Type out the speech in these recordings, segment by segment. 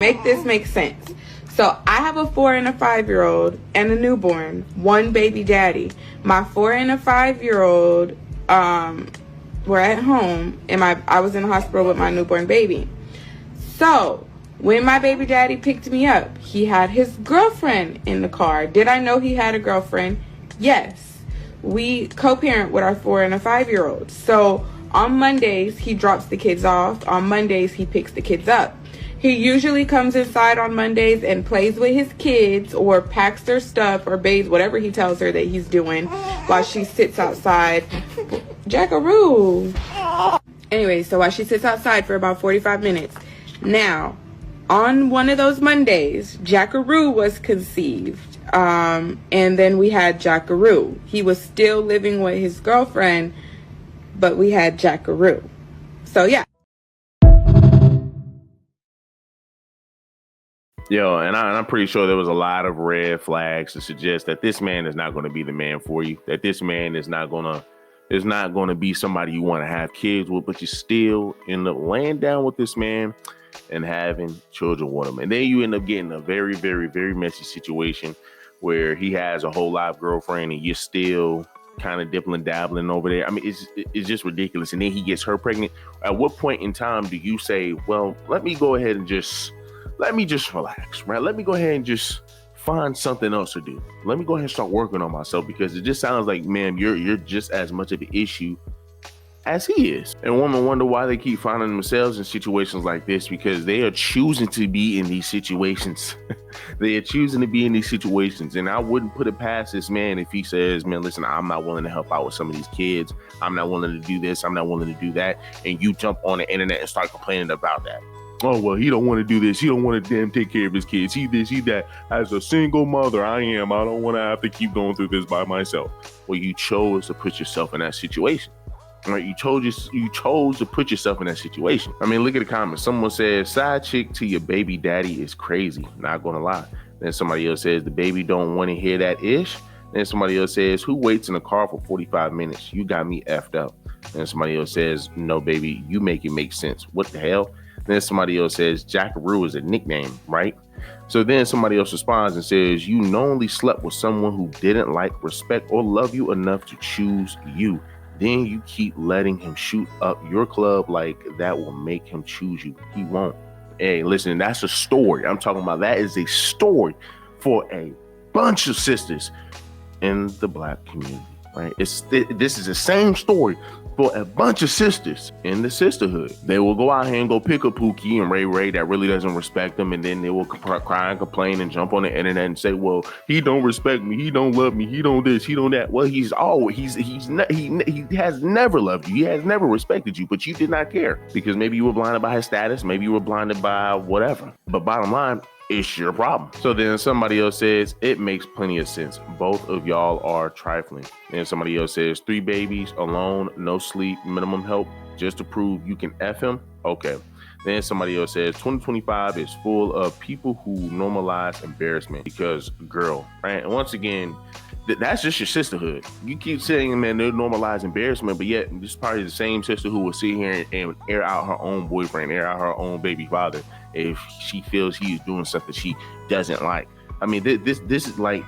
Make this make sense. So I have a 4 and a 5-year-old and a newborn, one baby daddy. My 4 and a 5-year-old were at home, and I was in the hospital with my newborn baby. So when my baby daddy picked me up, he had his girlfriend in the car. Did I know he had a girlfriend? Yes. We co-parent with our 4 and a 5-year-old. So on Mondays, he drops the kids off. On Mondays, he picks the kids up. He usually comes inside on Mondays and plays with his kids or packs their stuff or bathes, whatever he tells her that he's doing, while she sits outside. Jackaroo. Anyway, so while she sits outside for about 45 minutes. Now, on one of those Mondays, Jackaroo was conceived. And then we had Jackaroo. He was still living with his girlfriend, but we had Jackaroo. So, yeah. Yo, and I'm pretty sure there was a lot of red flags to suggest that this man is not going to be the man for you, that this man is not going to be somebody you want to have kids with, but you still end up laying down with this man and having children with him. And then you end up getting a very, very, very messy situation where he has a whole live girlfriend and you're still kind of dipping and dabbling over there. I mean, it's just ridiculous. And then he gets her pregnant. At what point in time do you say, well, let me go ahead and just relax, right? Let me go ahead and just find something else to do. Let me go ahead and start working on myself, because it just sounds like, man, you're just as much of an issue as he is. And women wonder why they keep finding themselves in situations like this, because they are choosing to be in these situations. They are choosing to be in these situations. And I wouldn't put it past this man if he says, man, listen, I'm not willing to help out with some of these kids. I'm not willing to do this. I'm not willing to do that. And you jump on the internet and start complaining about that. Oh, well, he don't want to do this. He don't want to damn take care of his kids. He this, he that. As a single mother, I don't want to have to keep going through this by myself. Well, you chose to put yourself in that situation. Right? You chose to put yourself in that situation. I mean, look at the comments. Someone says, side chick to your baby daddy is crazy. Not going to lie. Then somebody else says, the baby don't want to hear that ish. Then somebody else says, who waits in the car for 45 minutes? You got me effed up. Then somebody else says, no, baby, you make it make sense. What the hell? Then somebody else says, Jackaroo is a nickname, right? So then somebody else responds and says, you knowingly slept with someone who didn't like, respect, or love you enough to choose you. Then you keep letting him shoot up your club like that will make him choose you. He won't. Hey, listen, that's a story. I'm talking about that is a story for a bunch of sisters in the Black community, right? This is the same story for a bunch of sisters in the sisterhood. They will go out here and go pick up Pookie and Ray Ray that really doesn't respect them, and then they will cry and complain and jump on the internet and say, well, he don't respect me, he don't love me, he don't this, he don't that. Well, he has never loved you, he has never respected you, but you did not care because maybe you were blinded by his status, maybe you were blinded by whatever. But bottom line, it's your problem. So then somebody else says, it makes plenty of sense. Both of y'all are trifling. And somebody else says, 3 babies, alone, no sleep, minimum help, just to prove you can F him? Okay. Then somebody else says, 2025 is full of people who normalize embarrassment because, girl, right? And once again, that's just your sisterhood. You keep saying, man, they normalize embarrassment, but yet this is probably the same sister who will sit here and air out her own boyfriend, air out her own baby father if she feels he is doing something she doesn't like. I mean, this is like,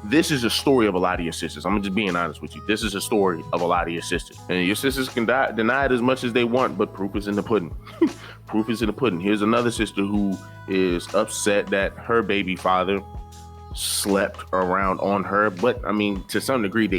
this is a story of a lot of your sisters. I'm just being honest with you. This is a story of a lot of your sisters. And your sisters can deny it as much as they want, but proof is in the pudding. Proof is in the pudding. Here's another sister who is upset that her baby father slept around on her. But I mean, to some degree,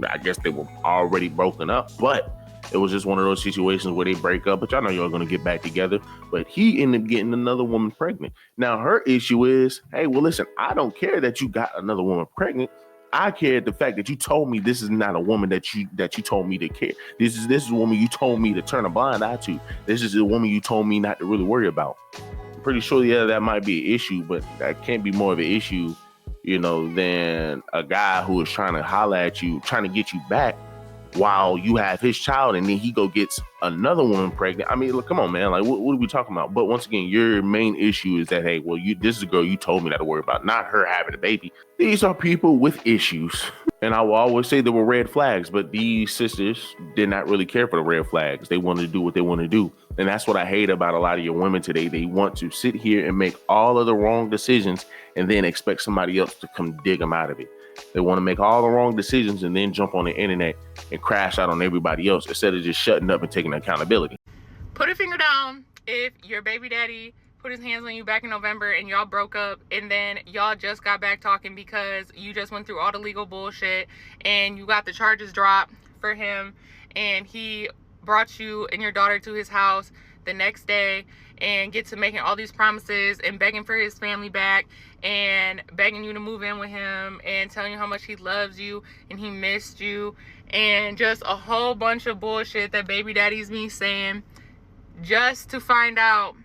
I guess they were already broken up. But it was just one of those situations where they break up, but y'all know y'all going to get back together. But he ended up getting another woman pregnant. Now, her issue is, hey, well, listen, I don't care that you got another woman pregnant. I care the fact that you told me this is not a woman that you told me to care. This is a woman you told me to turn a blind eye to. This is a woman you told me not to really worry about. I'm pretty sure, yeah, that might be an issue, but that can't be more of an issue, than a guy who is trying to holler at you, trying to get you back, while you have his child, and then he gets another woman pregnant. I mean, look, come on, man. Like, what are we talking about? But once again, your main issue is that, hey, well, this is a girl you told me not to worry about, not her having a baby. These are people with issues. And I will always say there were red flags, but these sisters did not really care for the red flags. They wanted to do what they want to do. And that's what I hate about a lot of your women today. They want to sit here and make all of the wrong decisions and then expect somebody else to come dig them out of it. They want to make all the wrong decisions and then jump on the internet and crash out on everybody else instead of just shutting up and taking accountability. Put a finger down if your baby daddy put his hands on you back in November and y'all broke up and then y'all just got back talking because you just went through all the legal bullshit and you got the charges dropped for him, and he brought you and your daughter to his house the next day and get to making all these promises and begging for his family back and begging you to move in with him and telling you how much he loves you and he missed you, and just a whole bunch of bullshit that baby daddy's me saying, just to find out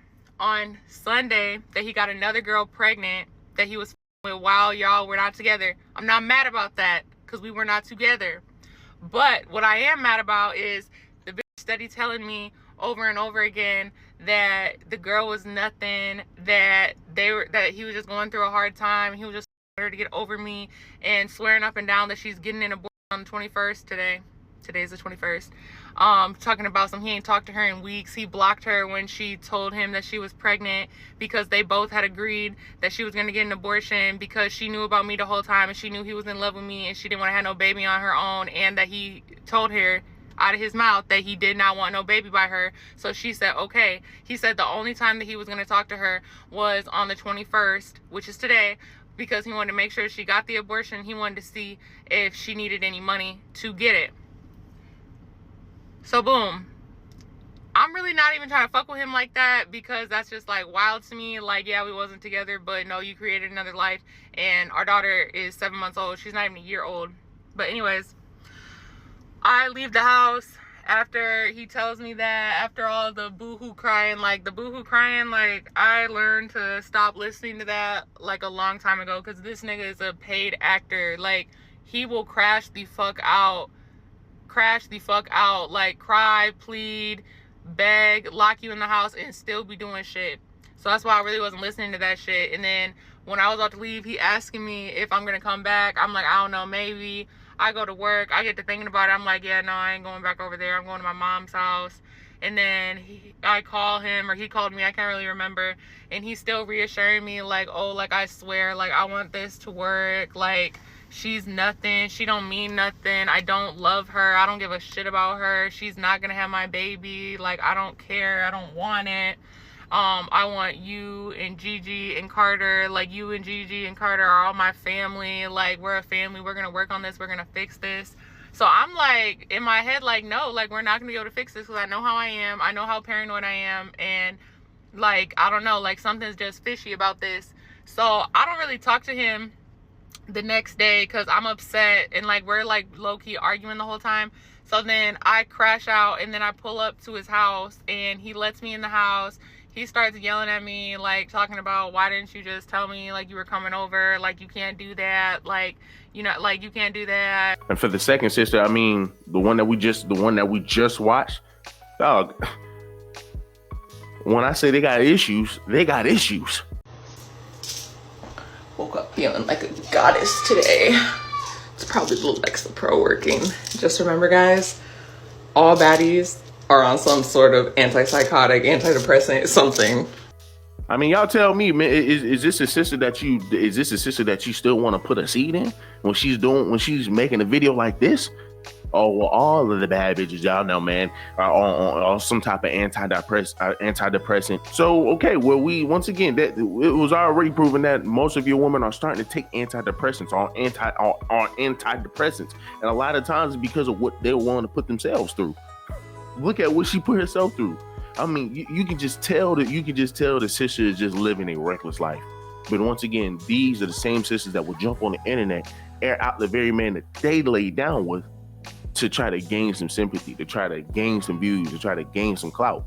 on Sunday that he got another girl pregnant that he was with while y'all were not together. I'm not mad about that because we were not together. But what I am mad about is the bitch steady telling me over and over again that the girl was nothing, that he was just going through a hard time. He was just her to get over me, and swearing up and down that she's getting an abortion on the 21st today. Today's the 21st. Talking about he ain't talked to her in weeks. He blocked her when she told him that she was pregnant because they both had agreed that she was going to get an abortion because she knew about me the whole time and she knew he was in love with me and she didn't want to have no baby on her own, and that he told her out of his mouth that he did not want no baby by her. So she said, okay. He said the only time that he was going to talk to her was on the 21st, which is today, because he wanted to make sure she got the abortion. He wanted to see if she needed any money to get it. So boom, I'm really not even trying to fuck with him like that because that's just like wild to me. Like, yeah, we wasn't together, but no, you created another life, and our daughter is 7 months old. She's not even a year old. But anyways, I leave the house after he tells me that, after all the boohoo crying. Like, the boohoo crying, like, I learned to stop listening to that like a long time ago because this nigga is a paid actor. Like, he will crash the fuck out, like cry, plead, beg, lock you in the house, and still be doing shit. So that's why I really wasn't listening to that shit. And then when I was about to leave, he asking me if I'm gonna come back. I'm like, I don't know, maybe. I go to work, I get to thinking about it, I'm like, yeah, no, I ain't going back over there. I'm going to my mom's house. And then I call him, or he called me, I can't really remember, and he's still reassuring me like, oh, like, I swear, like, I want this to work, like, she's nothing, she don't mean nothing, I don't love her, I don't give a shit about her, she's not gonna have my baby, like, I don't care, I don't want it. I want you and Gigi and Carter, like, you and Gigi and Carter are all my family, like, we're a family, we're gonna work on this, we're gonna fix this. So I'm like, in my head, like, no, like, we're not gonna be able to fix this because I know how I am, I know how paranoid I am, and like, I don't know, like, something's just fishy about this. So I don't really talk to him the next day because I'm upset, and like, we're like low-key arguing the whole time. So then I crash out, and then I pull up to his house, and he lets me in the house. He starts yelling at me, like, talking about, why didn't you just tell me, like, you were coming over, like, you can't do that, like, you know, like, you can't do that. And for the second sister, I mean, the one that we just watched, dog, when I say they got issues, they got issues. Woke up feeling like a goddess today. It's probably the Alexa Pro working. Just remember, guys, all baddies are on some sort of antipsychotic, antidepressant, something. I mean, y'all tell me, man, is this a sister that you still want to put a seed in when she's making a video like this? Oh, well, all of the bad bitches, y'all know, man, are on some type of antidepressant. So, okay, well, once again, that it was already proven that most of your women are starting to take antidepressants, on antidepressants, and a lot of times it's because of what they want to put themselves through. Look at what she put herself through. I mean, you can just tell the sister is just living a reckless life. But once again, these are the same sisters that will jump on the internet, air out the very man that they laid down with, to try to gain some sympathy, to try to gain some views, to try to gain some clout.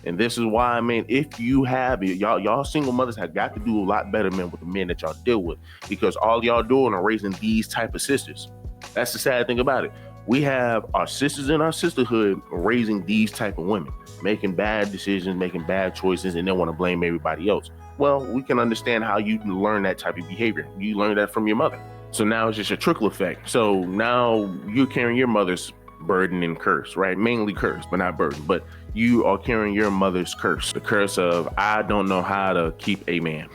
And this is why, man, if you have it, y'all single mothers have got to do a lot better, man, with the men that y'all deal with, because all y'all doing are raising these type of sisters. That's the sad thing about it. We have our sisters in our sisterhood raising these type of women, making bad decisions, making bad choices, and they want to blame everybody else. Well, we can understand how you learn that type of behavior. You learn that from your mother. So now it's just a trickle effect. So now you're carrying your mother's burden and curse, right? Mainly curse, but not burden. But you are carrying your mother's curse, the curse of, I don't know how to keep a man.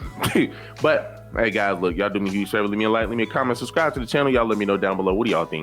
But hey guys, look, y'all do me a huge favor. Leave me a like, leave me a comment, subscribe to the channel. Y'all let me know down below. What do y'all think?